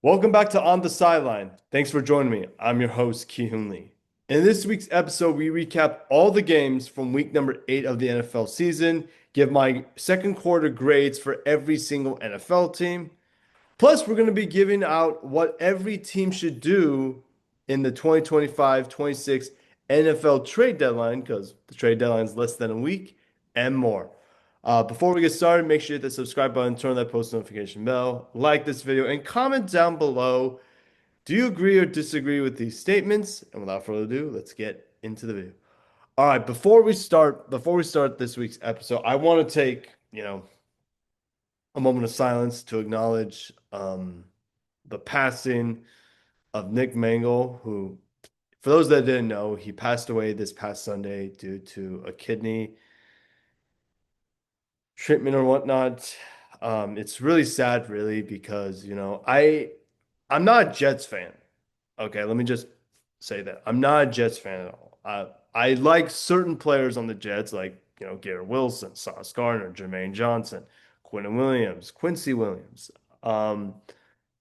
Welcome back to On the Sideline. Thanks for joining me. I'm your host, Ki-Hoon Lee. In this week's episode, we recap all the games from week number 8 of the NFL season, give my second quarter grades for every single NFL team. Plus, we're going to be giving out what every team should do in the 2025-26 NFL trade deadline, because the trade deadline is less than a week, and more. Before we get started, make sure you hit the subscribe button, turn on that post notification bell, like this video, and comment down below. Do you agree or disagree with these statements? And without further ado, let's get into the video. All right, before we start this week's episode, I want to take, a moment of silence to acknowledge the passing of Nick Mangle, who, for those that didn't know, he passed away this past Sunday due to a kidney treatment or whatnot. It's really sad, really, because I'm not a Jets fan. Okay, let me just say that I'm not a Jets fan at all. I like certain players on the Jets, like Garrett Wilson, Sauce Gardner, Jermaine Johnson, Quinton Williams, Quincy Williams. Um,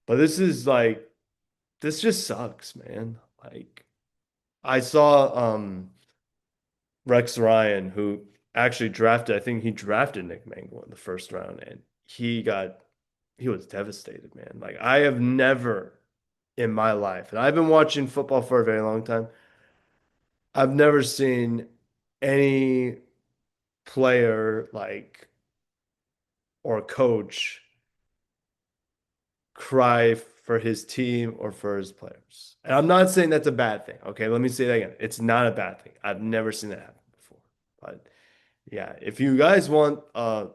but this just sucks, man. Like I saw Rex Ryan, who actually drafted, I think he drafted Nick Mangold in the first round, and he was devastated, man. Like I have never in my life, and I've been watching football for a very long time, I've never seen any player or coach cry for his team or for his players. And I'm not saying that's a bad thing. Okay, let me say that again. It's not a bad thing. I've never seen that happen before. But yeah, if you guys want the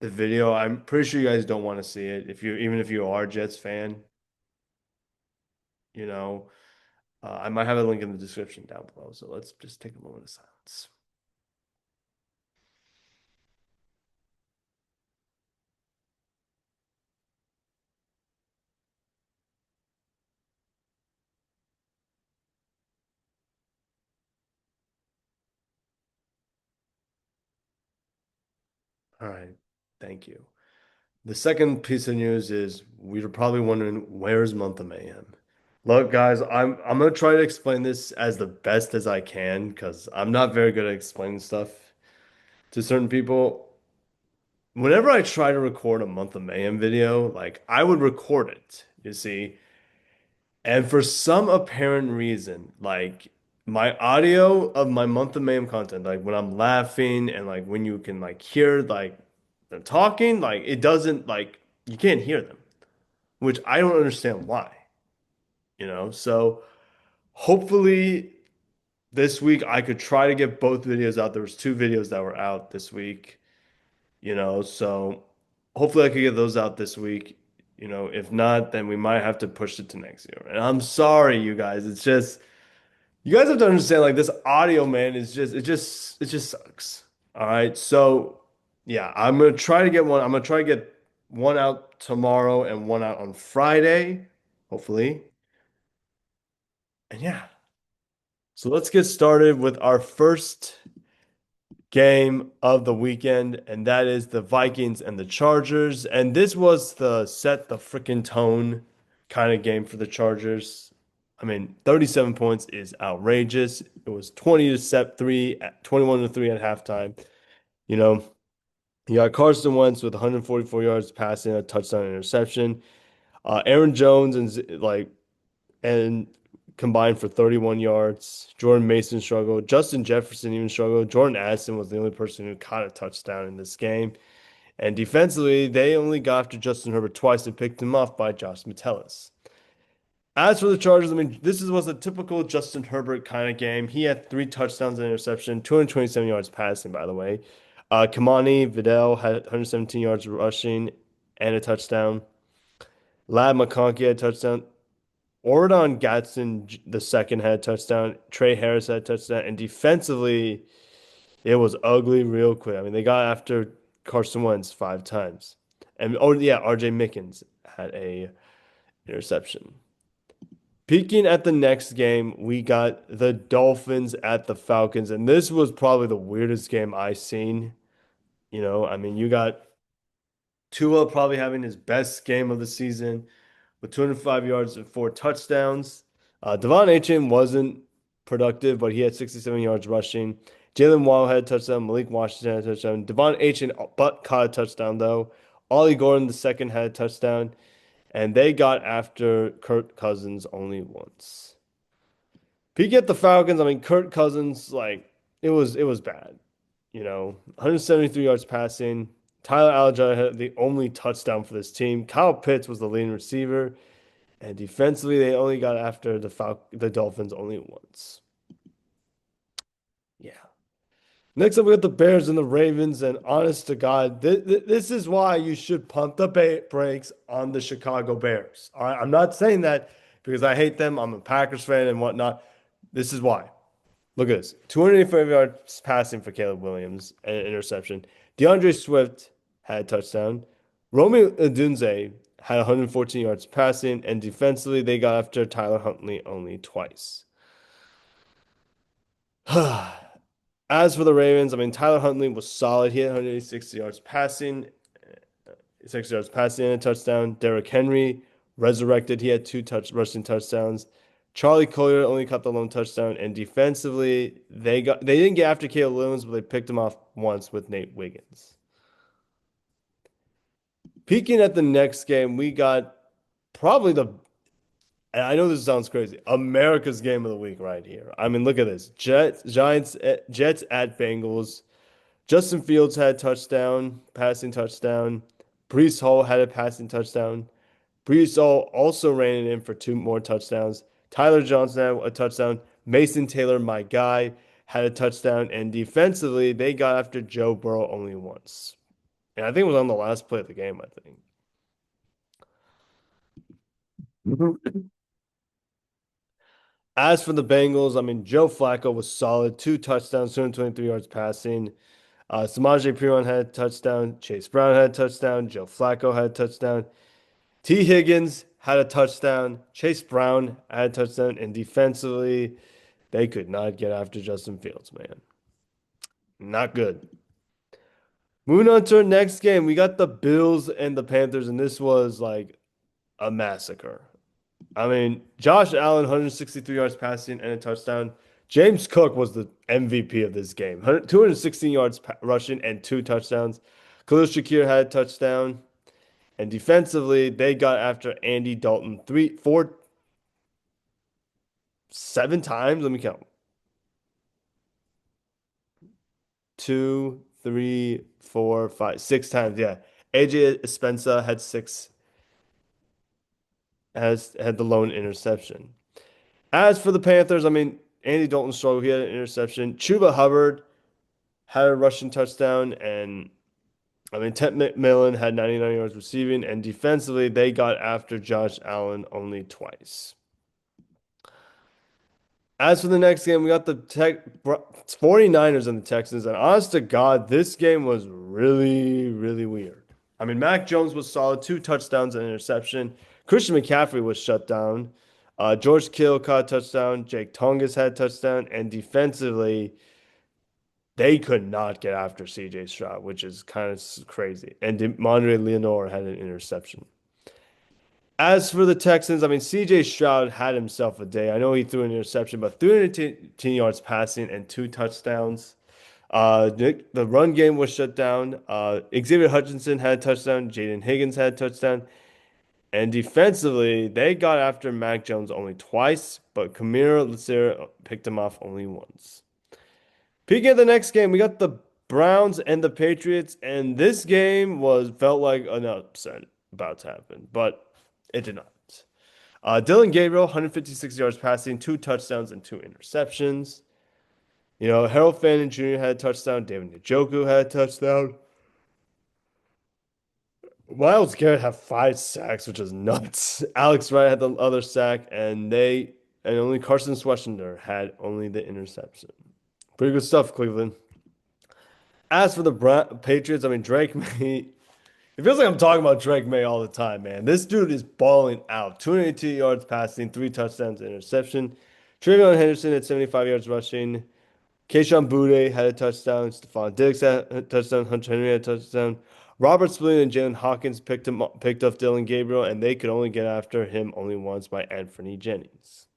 video, I'm pretty sure you guys don't want to see it. Even if you are a Jets fan, you know, I might have a link in the description down below. So let's just take a moment of silence. All right, thank you. The second piece of news is we're probably wondering where's Month of Mayhem. Look, guys, I'm gonna try to explain this as the best as I can because I'm not very good at explaining stuff to certain people. Whenever I try to record a Month of Mayhem video, like I would record it, you see, and for some apparent reason, like my audio of my Month of Mayhem content, like when I'm laughing and like when you can like hear like them talking, like it doesn't like you can't hear them, which I don't understand why, So hopefully this week I could try to get both videos out. There was two videos that were out this week, so hopefully I could get those out this week. If not, then we might have to push it to next year. And I'm sorry, you guys. It's just you guys have to understand like this audio, man, is just sucks. All right. So yeah, I'm gonna try to get one out tomorrow and one out on Friday, hopefully. And yeah. So let's get started with our first game of the weekend, and that is the Vikings and the Chargers. And this was the set the freaking tone kind of game for the Chargers. I mean, 37 points is outrageous. It was 20 to set 3 at 21 to 3 at halftime. You know, you got Carson Wentz with 144 yards passing, a touchdown interception. Aaron Jones and combined for 31 yards. Jordan Mason struggled. Justin Jefferson even struggled. Jordan Addison was the only person who caught a touchdown in this game. And defensively, they only got after Justin Herbert twice and picked him off by Josh Metellus. As for the Chargers, I mean, was a typical Justin Herbert kind of game. He had three touchdowns and interception, 227 yards passing, by the way. Kamani Vidal had 117 yards rushing and a touchdown. Lad McConkey had a touchdown. Ordon Gatson the second had a touchdown. Trey Harris had a touchdown. And defensively, it was ugly real quick. I mean, they got after Carson Wentz five times. And oh yeah, RJ Mickens had a interception. Peeking at the next game, we got the Dolphins at the Falcons, and this was probably the weirdest game I've seen. I mean, you got Tua probably having his best game of the season with 205 yards and 4 touchdowns. Devon Achane wasn't productive, but he had 67 yards rushing. Jalen Waddle had a touchdown. Malik Washington had a touchdown. Devon Achane but caught a touchdown though. Ollie Gordon the second had a touchdown, and they got after Kirk Cousins only once. Peek at the Falcons. I mean, Kirk Cousins, like it was bad. 173 yards passing. Tyler Algier had the only touchdown for this team. Kyle Pitts was the leading receiver, and defensively they only got after the Dolphins only once. Yeah. Next up, we got the Bears and the Ravens, and honest to God, this is why you should pump the brakes on the Chicago Bears. All right, I'm not saying that because I hate them. I'm a Packers fan and whatnot. This is why. Look at this: 285 yards passing for Caleb Williams, an interception. DeAndre Swift had a touchdown. Romeo Odunze had 114 yards passing, and defensively they got after Tyler Huntley only twice. As for the Ravens, I mean, Tyler Huntley was solid. He had 160 yards passing, 6 yards passing and a touchdown. Derrick Henry resurrected. He had two rushing touchdowns. Charlie Collier only caught the lone touchdown, and defensively they didn't get after Caleb Williams, but they picked him off once with Nate Wiggins. Peeking at the next game, we got probably and I know this sounds crazy, America's game of the week right here. I mean, look at this. Jets at Bengals. Justin Fields had a touchdown, passing touchdown. Breece Hall had a passing touchdown. Breece Hall also ran it in for two more touchdowns. Tyler Johnson had a touchdown. Mason Taylor, my guy, had a touchdown. And defensively, they got after Joe Burrow only once. And I think it was on the last play of the game, I think. As for the Bengals, I mean, Joe Flacco was solid. Two touchdowns, 223 yards passing. Samaje Perine had a touchdown. Chase Brown had a touchdown. Joe Flacco had a touchdown. T. Higgins had a touchdown. Chase Brown had a touchdown. And defensively, they could not get after Justin Fields, man. Not good. Moving on to our next game, we got the Bills and the Panthers, and this was like a massacre. I mean, Josh Allen, 163 yards passing and a touchdown. James Cook was the MVP of this game. 216 yards rushing and two touchdowns. Khalil Shakir had a touchdown. And defensively, they got after Andy Dalton 7 times. Let me count. 2, 3, 4, 5, 6 times. Yeah. AJ Spencer had had the lone interception. As for the Panthers, I mean, Andy Dalton struggled. He had an interception. Chuba Hubbard had a rushing touchdown, and I mean, Ted McMillan had 99 yards receiving, and defensively, they got after Josh Allen only twice. As for the next game, we got the 49ers and the Texans, and honest to God, this game was really, really weird. I mean, Mac Jones was solid, 2 touchdowns and an interception. Christian McCaffrey was shut down. George Kittle caught a touchdown. Jake Tongas had a touchdown, and defensively, they could not get after CJ Stroud, which is kind of crazy. And DeMondre Leonard had an interception. As for the Texans, I mean, CJ Stroud had himself a day. I know he threw an interception, but 310 yards passing and 2 touchdowns. The run game was shut down. Xavier Hutchinson had a touchdown. Jaden Higgins had a touchdown. And defensively, they got after Mac Jones only twice, but Kamara Lassiter picked him off only once. Peeking at the next game, we got the Browns and the Patriots, and this game felt like an upset about to happen, but it did not. Dylan Gabriel, 156 yards passing, 2 touchdowns and 2 interceptions. Harold Fannin Jr. had a touchdown. David Njoku had a touchdown. Myles Garrett had 5 sacks, which is nuts. Alex Wright had the other sack, and only Carson Schwarzenegger had only the interception. Pretty good stuff, Cleveland. As for the Patriots, I mean, Drake May. It feels like I'm talking about Drake May all the time, man. This dude is balling out. 282 yards passing, 3 touchdowns, interception. Travion Henderson had 75 yards rushing. Kayshon Boutte had a touchdown. Stephon Diggs had a touchdown. Hunter Henry had a touchdown. Robert Spillane and Jalen Hawkins picked up Dylan Gabriel, and they could only get after him only once by Anthony Jennings.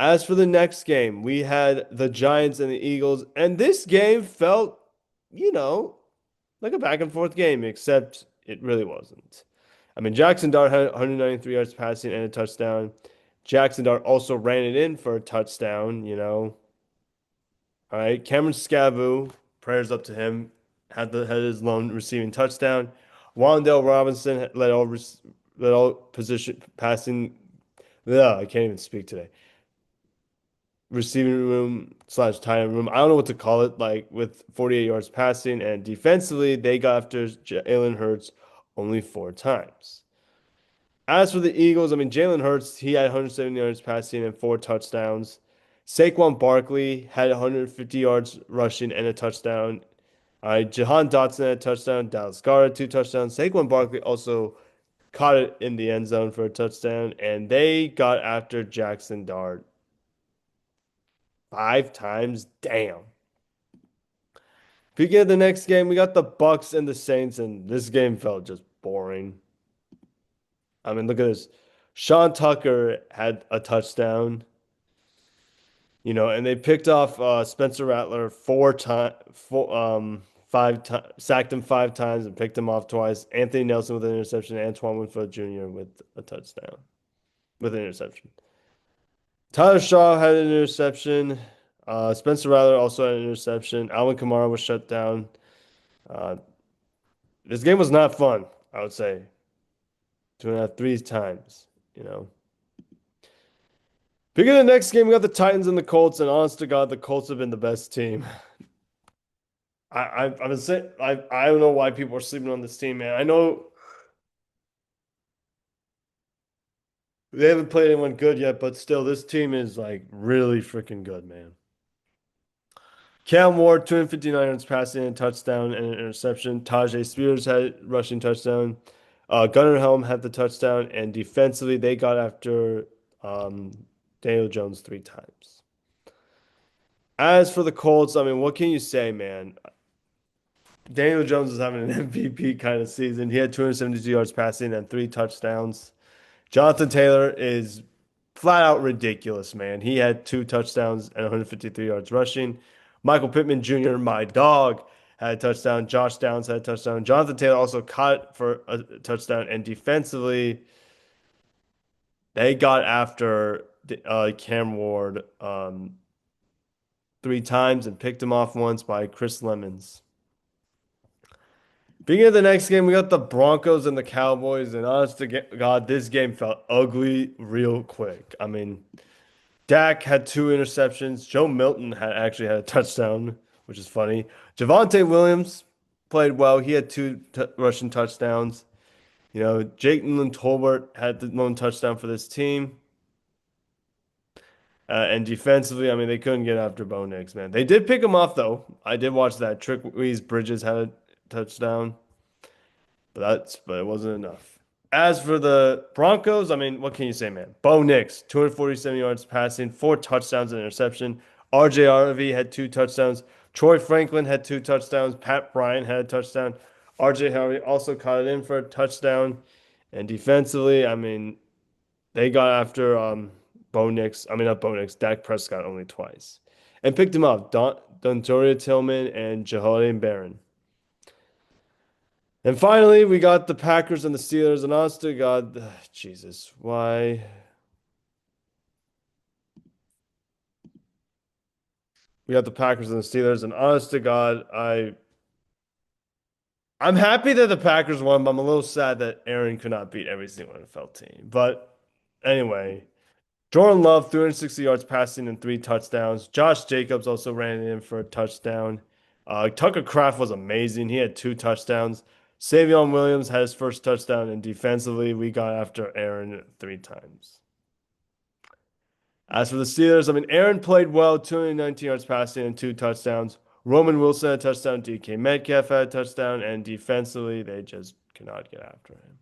As for the next game, we had the Giants and the Eagles, and this game felt, you know, like a back and forth game, except it really wasn't. I mean, Jackson Dart had 193 yards passing and a touchdown. Jackson Dart also ran it in for a touchdown. All right, Cameron Scavoo, prayers up to him, had his lone receiving touchdown. Wandale Robinson led all position passing. Yeah, I can't even speak today. Receiving room slash tight end room. I don't know what to call it. Like with 48 yards passing and defensively, they got after Jalen Hurts only 4 times. As for the Eagles, I mean, Jalen Hurts, he had 170 yards passing and 4 touchdowns. Saquon Barkley had 150 yards rushing and a touchdown. All right, Jahan Dotson had a touchdown. Dallas Goedert had 2 touchdowns. Saquon Barkley also caught it in the end zone for a touchdown, and they got after Jackson Dart 5 times. Damn. Speaking of the next game, we got the Bucks and the Saints, and this game felt just boring. I mean, look at this. Sean Tucker had a touchdown, and they picked off Spencer Rattler 4 times, 5 times, sacked him 5 times and picked him off twice. Anthony Nelson with an interception, Antoine Winfield Jr. with a touchdown, with an interception. Tyler Shaw had an interception. Spencer Rattler also had an interception. Alvin Kamara was shut down. Uh, this game was not fun, I would say. 2.5, 3 times, you know. Picking the next game, we got the Titans and the Colts, and honest to God, the Colts have been the best team. I've been saying I don't know why people are sleeping on this team, man. I know they haven't played anyone good yet, but still, this team is like really freaking good, man. Cam Ward, 259 yards passing, a touchdown and an interception. Tajay Spears had rushing touchdown. Gunnar Helm had the touchdown, and defensively, they got after um, Daniel Jones 3 times. As for the Colts, I mean, what can you say, man? Daniel Jones is having an MVP kind of season. He had 272 yards passing and 3 touchdowns. Jonathan Taylor is flat out ridiculous, man. He had 2 touchdowns and 153 yards rushing. Michael Pittman Jr., my dog, had a touchdown. Josh Downs had a touchdown. Jonathan Taylor also caught for a touchdown. And defensively, they got after Cam Ward 3 times and picked him off once by Chris Lemons. Beginning of the next game, we got the Broncos and the Cowboys, and honest to God, this game felt ugly real quick. I mean, Dak had 2 interceptions. Joe Milton actually had a touchdown, which is funny. Javonte Williams played well. He had 2 rushing touchdowns. Jalen Tolbert had the lone touchdown for this team. And defensively, I mean, they couldn't get after Bo Nix, man. They did pick him off, though. I did watch that. Trick Bridges had a touchdown. But it wasn't enough. As for the Broncos, I mean, what can you say, man? Bo Nix, 247 yards passing, 4 touchdowns and interception. RJ had 2 touchdowns. Troy Franklin had 2 touchdowns. Pat Bryant had a touchdown. RJ Harvey also caught it in for a touchdown. And defensively, I mean, they got after Bo Nix. I mean, not Bo Nix, Dak Prescott only twice. And picked him up, Dontaria Tillman and Jehoiada Barron. And finally, we got the Packers and the Steelers. And honest to God, Jesus, why? We got the Packers and the Steelers. And honest to God, I'm happy that the Packers won, but I'm a little sad that Aaron could not beat every single NFL team. But anyway, Jordan Love, 360 yards passing and 3 touchdowns. Josh Jacobs also ran in for a touchdown. Tucker Kraft was amazing. He had 2 touchdowns. Savion Williams had his first touchdown, and defensively, we got after Aaron 3 times. As for the Steelers, I mean, Aaron played well, 219 yards passing and 2 touchdowns. Roman Wilson had a touchdown. DK Metcalf had a touchdown, and defensively, they just cannot get after him.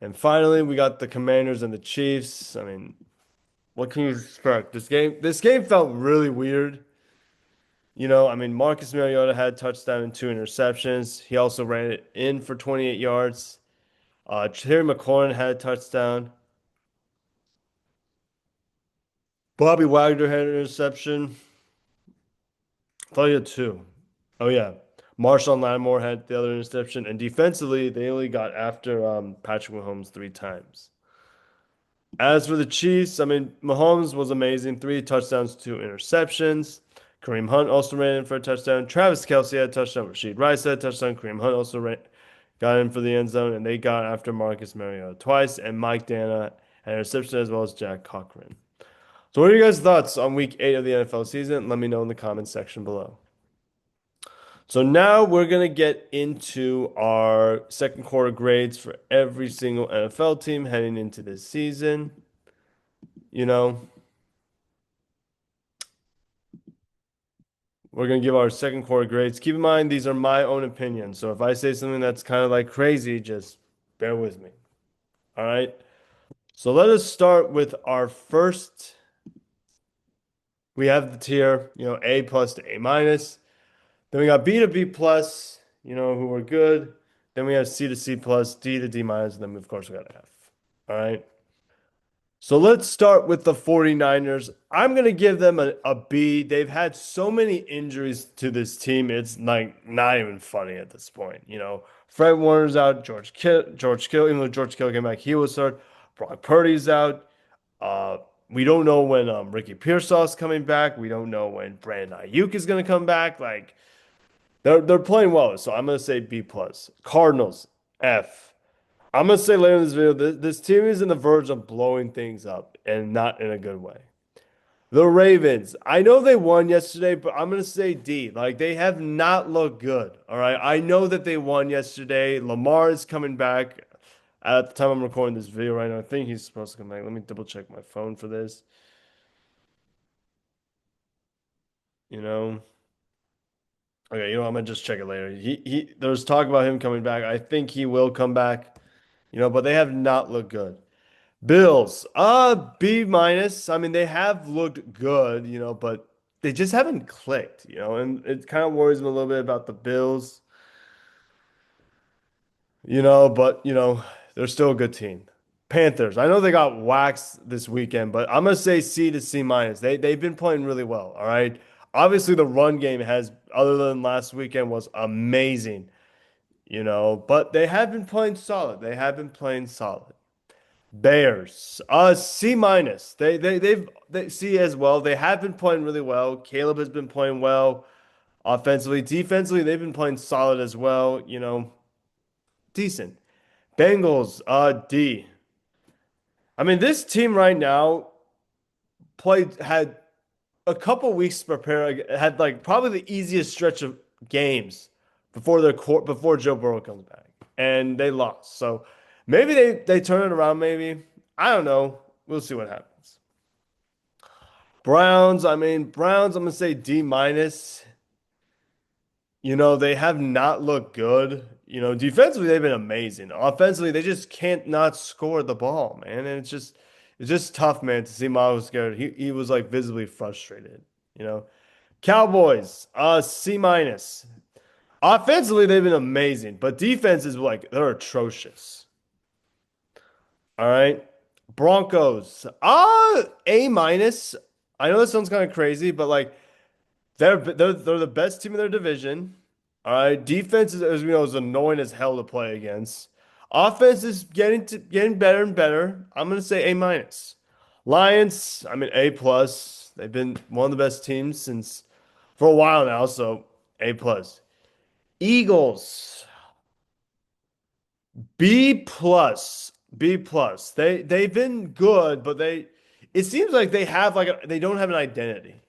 And finally, we got the Commanders and the Chiefs. I mean, what can you expect? This game felt really weird. I mean, Marcus Mariota had a touchdown and two interceptions. He also ran it in for 28 yards. Terry McLaurin had a touchdown. Bobby Wagner had an interception. I thought he had two. Oh yeah. Marshawn Lattimore had the other interception. And defensively, they only got after Patrick Mahomes three times. As for the Chiefs, I mean, Mahomes was amazing. Three touchdowns, two interceptions. Kareem Hunt also ran in for a touchdown. Travis Kelce had a touchdown. Rashid Rice had a touchdown. Kareem Hunt also got in for the end zone. And they got after Marcus Mariota twice. And Mike Dana had an interception as well as Jack Cochran. So, what are your guys' thoughts on week 8 of the NFL season? Let me know in the comments section below. So now we're going to get into our second quarter grades for every single NFL team heading into this season. You know, we're going to give our second quarter grades. Keep in mind, these are my own opinions. So if I say something that's kind of like crazy, just bear with me. All right. So let us start with our first. We have the tier, A plus to A minus. Then we got B to B plus, who are good. Then we have C to C plus, D to D minus, and then of course we got F. All right. So let's start with the 49ers. I'm going to give them a B. They've had so many injuries to this team. It's like not even funny at this point. Fred Warner's out, George Kittle, even though George Kittle came back, he was hurt. Brock Purdy's out. Uh, we don't know when Ricky Pearsall's coming back. We don't know when Brandon Ayuk is going to come back. Like they're playing well, so I'm gonna say B plus. Cardinals F. I'm gonna say later in this video, this team is on the verge of blowing things up and not in a good way. The Ravens. I know they won yesterday, but I'm gonna say D. Like they have not looked good. All right. I know that they won yesterday. Lamar is coming back. At the time I'm recording this video right now, I think he's supposed to come back. Let me double check my phone for this. You know. Okay, I'm gonna just check it later. There's talk about him coming back. I think he will come back. But they have not looked good. Bills, B minus. I mean, they have looked good, but they just haven't clicked, and it kind of worries me a little bit about the Bills, but they're still a good team. Panthers, I know they got waxed this weekend, but I'm gonna say C to C minus. They've been playing really well, all right. Obviously, the run game has, other than last weekend, was amazing, but they have been playing solid. They have been playing solid. Bears, C minus. They C as well. They have been playing really well. Caleb has been playing well offensively, defensively. They've been playing solid as well. Decent. Bengals, D. I mean, this team right now had a couple weeks to prepare. Had like probably the easiest stretch of games before Joe Burrow comes back, and they lost. So maybe they turn it around. Maybe I don't know. We'll see what happens. Browns. I mean, Browns. I'm gonna say D minus. They have not looked good. Defensively they've been amazing. Offensively, they just can't not score the ball, man. And it's just tough, man, to see Miles Garrett. He was like visibly frustrated. You know, Cowboys, C minus. Offensively, they've been amazing, but defense is like they're atrocious. All right. Broncos, A minus. I know this sounds kind of crazy, but like they're the best team in their division. All right. Defense is, as we know, is annoying as hell to play against. Offense is getting better and better. I'm gonna say A minus. Lions, I mean A plus. They've been one of the best teams since for a while now, so A plus. Eagles, B plus. B plus. They've been good, but it seems like they don't have an identity,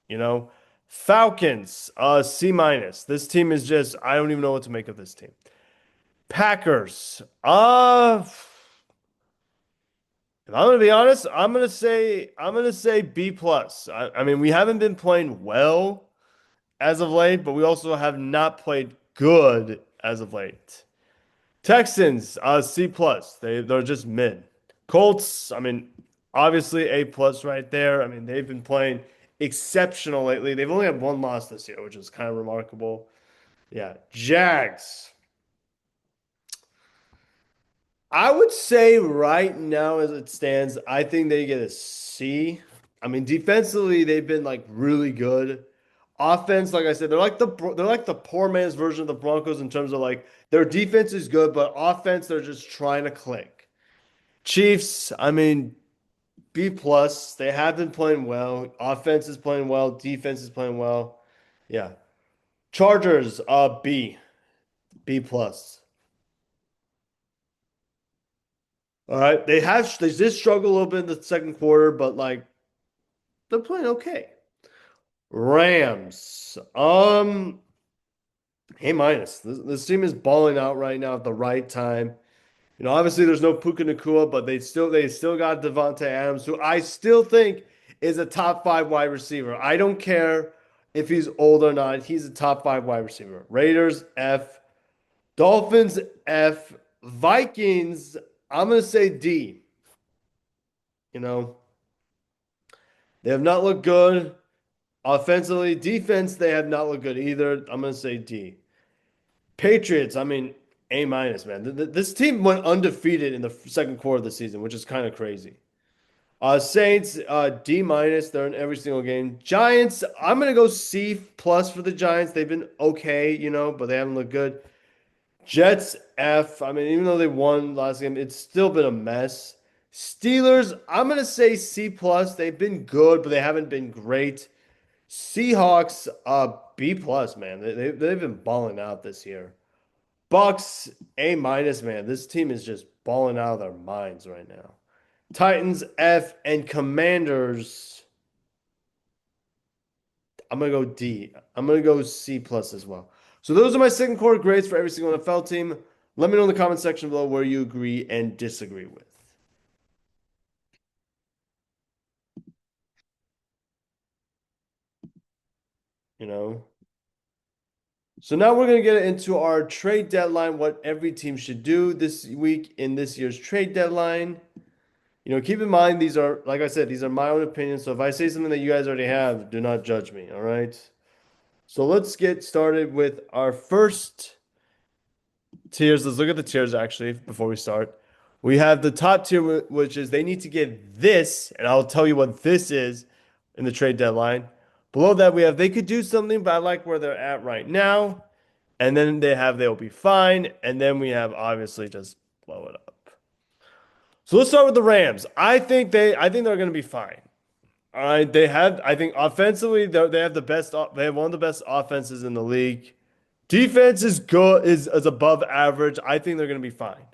you know. Falcons, C minus. This team is just I don't even know what to make of this team. Packers, if I'm gonna be honest, I'm gonna say B plus. I mean, we haven't been playing well as of late, but we also have not played good as of late. Texans, C plus. They're just mid. Colts, I mean, obviously A plus right there. I mean, they've been playing exceptional lately. They've only had one loss this year, which is kind of remarkable. Yeah. Jags. I would say right now, as it stands, I think they get a C. I mean, defensively, they've been like really good. Offense, like I said, they're like the poor man's version of the Broncos in terms of like their defense is good, but offense, they're just trying to click. Chiefs, I mean, B plus. They have been playing well. Offense is playing well. Defense is playing well. Yeah. Chargers, B, B plus. All right, they did struggle a little bit in the second quarter, but like they're playing okay. Rams, A minus. This team is balling out right now at the right time. You know, obviously there's no Puka Nacua, but they still got Devontae Adams, who I still think is a top five wide receiver. I don't care if he's old or not. He's a top five wide receiver. Raiders F, Dolphins F, Vikings. I'm gonna say D. You know, they have not looked good offensively. Defense, they have not looked good either. I'm gonna say D. Patriots, I mean, A minus, man. This team went undefeated in the second quarter of the season, which is kind of crazy. Saints, D minus. They're in every single game. Giants, I'm gonna go C plus for the Giants. They've been okay, but they haven't looked good. Jets, F. I mean, even though they won last game, it's still been a mess. Steelers, I'm gonna say C plus. They've been good, but they haven't been great. Seahawks, B plus, man. They've been balling out this year. Bucks, A minus, man. This team is just balling out of their minds right now. Titans, F, and Commanders. I'm gonna go D. I'm gonna go C plus as well. So those are my second quarter grades for every single NFL team. Let me know in the comment section below where you agree and disagree with. You know. So now we're gonna get into our trade deadline, what every team should do this week in this year's trade deadline. Keep in mind these are, like I said, these are my own opinions. So if I say something that you guys already have, do not judge me. All right. So let's get started with our first tiers. Let's look at the tiers actually before we start. We have the top tier, which is they need to get this, and I'll tell you what this is in the trade deadline. Below that, we have they could do something, but I like where they're at right now. And then they'll be fine. And then we have obviously just blow it up. So let's start with the Rams. I think they're going to be fine. All right, I think offensively they have they have one of the best offenses in the league. Defense is good is above average. I think they're going to be fine.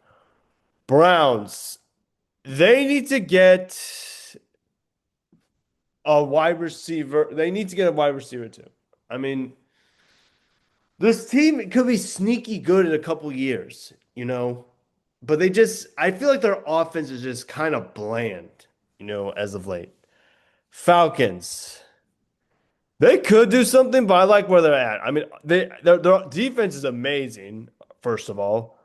Browns, they need to get a wide receiver. They need to get a wide receiver too. I mean, this team could be sneaky good in a couple years. But I feel like their offense is just kind of bland, as of late. Falcons. They could do something, but I like where they're at. I mean, their defense is amazing, first of all.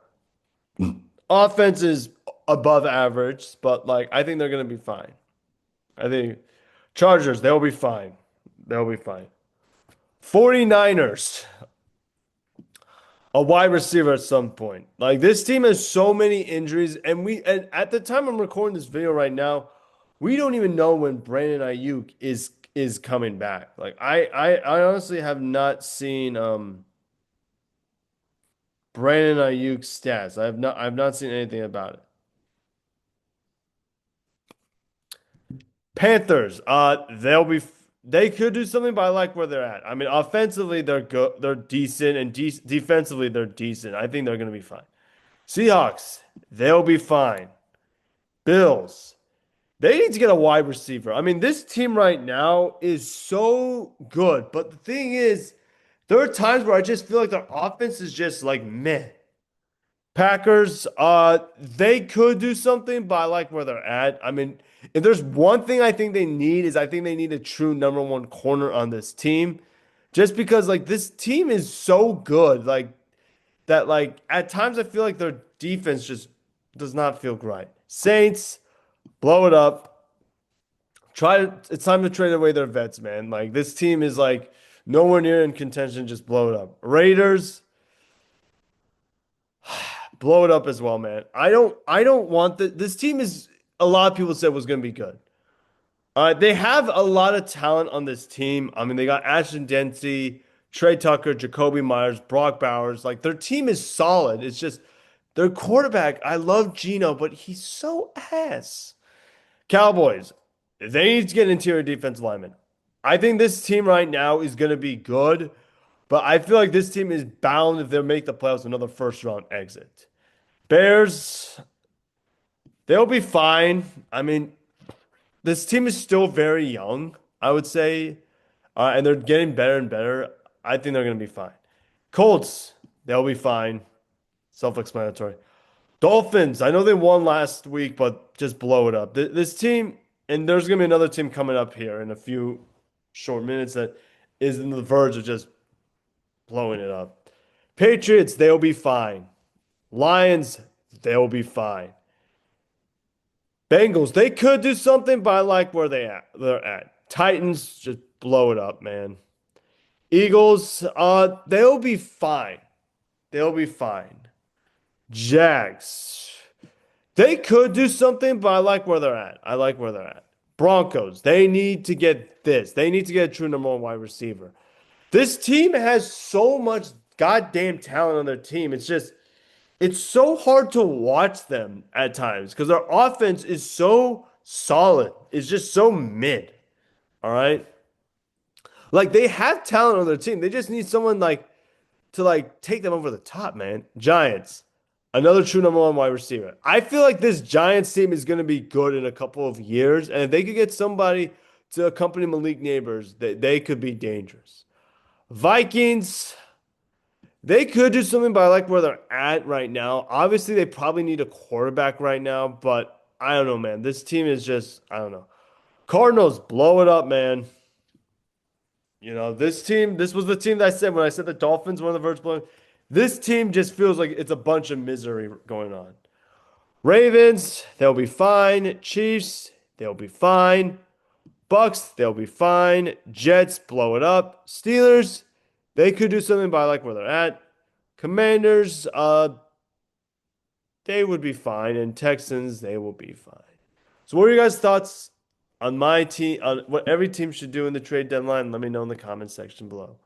Offense is above average, but like I think they're gonna be fine. I think Chargers, they'll be fine. They'll be fine. 49ers, a wide receiver at some point. Like this team has so many injuries, and at the time I'm recording this video right now, we don't even know when Brandon Ayuk is coming back. Like I honestly have not seen Brandon Ayuk's stats. I've not seen anything about it. Panthers, they could do something, but I like where they're at. I mean, offensively they're good, they're decent, and defensively they're decent. I think they're gonna be fine. Seahawks, they'll be fine. Bills, they need to get a wide receiver. I mean, this team right now is so good, but the thing is, there are times where I just feel like their offense is just like meh. Packers, they could do something, but I like where they're at. I mean, if there's one thing I think they need is I think they need a true number one corner on this team. Just because like this team is so good, like that, like at times I feel like their defense just does not feel right. Saints, blow it up. It's time to trade away their vets, man. Like this team is like nowhere near in contention, just blow it up. Raiders, blow it up as well, man. I don't want this team is a lot of people said was gonna be good. They have a lot of talent on this team. I mean, they got Ashton Dempsey, Trey Tucker, Jacoby Myers, Brock Bowers. Like their team is solid. It's just their quarterback. I love Geno, but he's so ass. Cowboys, they need to get interior defensive linemen. I think this team right now is going to be good, but I feel like this team is bound if they make the playoffs another first round exit. Bears, they'll be fine. I mean, this team is still very young, I would say, and they're getting better and better. I think they're going to be fine. Colts, they'll be fine. Self-explanatory. Dolphins, I know they won last week, but just blow it up. This team, and there's going to be another team coming up here in a few short minutes that is in the verge of just blowing it up. Patriots, they'll be fine. Lions, they'll be fine. Bengals, they could do something, but I like where they're at. Titans, just blow it up, man. Eagles, they'll be fine. They'll be fine. Jags, they could do something, but I like where they're at. I like where they're at. Broncos, they need to get this. They need to get a true number one wide receiver. This team has so much goddamn talent on their team. It's so hard to watch them at times because their offense is so solid. It's just so mid. All right. Like they have talent on their team. They just need someone like to like take them over the top, man. Giants, another true number one wide receiver. I feel like this Giants team is going to be good in a couple of years, and if they could get somebody to accompany Malik Neighbors, they could be dangerous. Vikings, they could do something, but I like where they're at right now. Obviously, they probably need a quarterback right now, but I don't know, man. This team is just, I don't know. Cardinals, blow it up, man. You know, this team, this was the team that I said when I said the Dolphins were on the verge of blowing. This team just feels like it's a bunch of misery going on. Ravens, they'll be fine. Chiefs, they'll be fine. Bucks, they'll be fine. Jets, blow it up. Steelers, they could do something, but I like where they're at. Commanders, they would be fine. And Texans, they will be fine. So what are your guys' thoughts on my team, on what every team should do in the trade deadline? Let me know in the comment section below.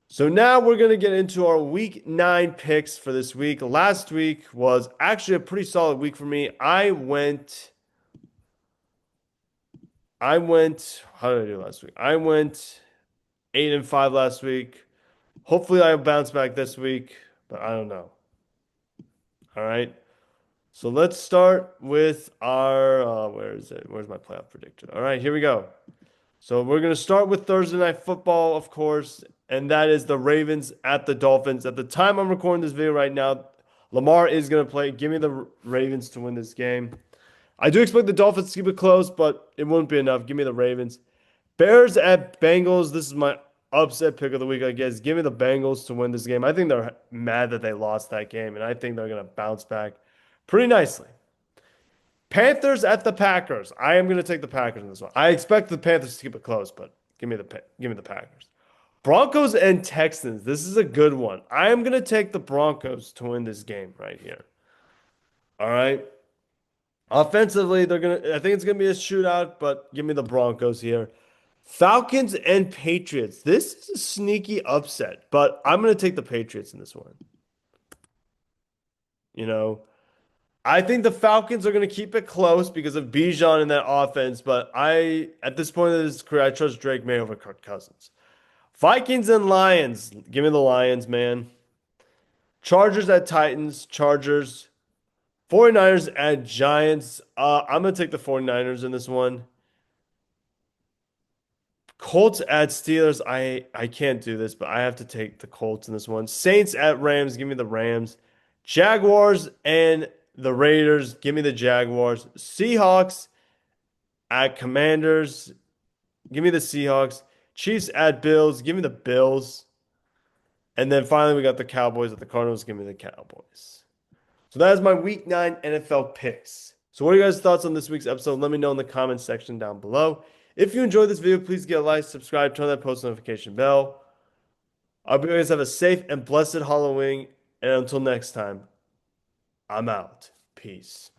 So now we're going to get into our week 9 picks for this week. Last week was actually a pretty solid week for me. I went, how did I do last week? I went 8-5 last week. Hopefully I bounce back this week, but I don't know. All right. So let's start with our, where is it? Where's my playoff predictor? All right, here we go. So we're going to start with Thursday Night Football, of course, and that is the Ravens at the Dolphins. At the time I'm recording this video right now, Lamar is going to play. Give me the Ravens to win this game. I do expect the Dolphins to keep it close, but it won't be enough. Give me the Ravens. Bears at Bengals. This is my upset pick of the week, I guess. Give me the Bengals to win this game. I think they're mad that they lost that game, and I think they're going to bounce back pretty nicely. Panthers at the Packers. I am going to take the Packers in this one. I expect the Panthers to keep it close, but give me the Packers. Broncos and Texans. This is a good one. I am going to take the Broncos to win this game right here. All right. Offensively, I think it's going to be a shootout, but give me the Broncos here. Falcons and Patriots. This is a sneaky upset, but I'm going to take the Patriots in this one. You know, I think the Falcons are going to keep it close because of Bijan in that offense, but at this point in his career, I trust Drake May over Kirk Cousins. Vikings and Lions. Give me the Lions, man. Chargers at Titans. Chargers. 49ers at Giants. I'm going to take the 49ers in this one. Colts at Steelers. I can't do this, but I have to take the Colts in this one. Saints at Rams. Give me the Rams. Jaguars and the Raiders. Give me the Jaguars. Seahawks at Commanders. Give me the Seahawks. Chiefs at Bills. Give me the Bills. And then finally, we got the Cowboys at the Cardinals. Give me the Cowboys. So that is my Week 9 NFL picks. So what are you guys' thoughts on this week's episode? Let me know in the comments section down below. If you enjoyed this video, please get a like, subscribe, turn that post notification bell. I hope you guys have a safe and blessed Halloween. And until next time, I'm out. Peace.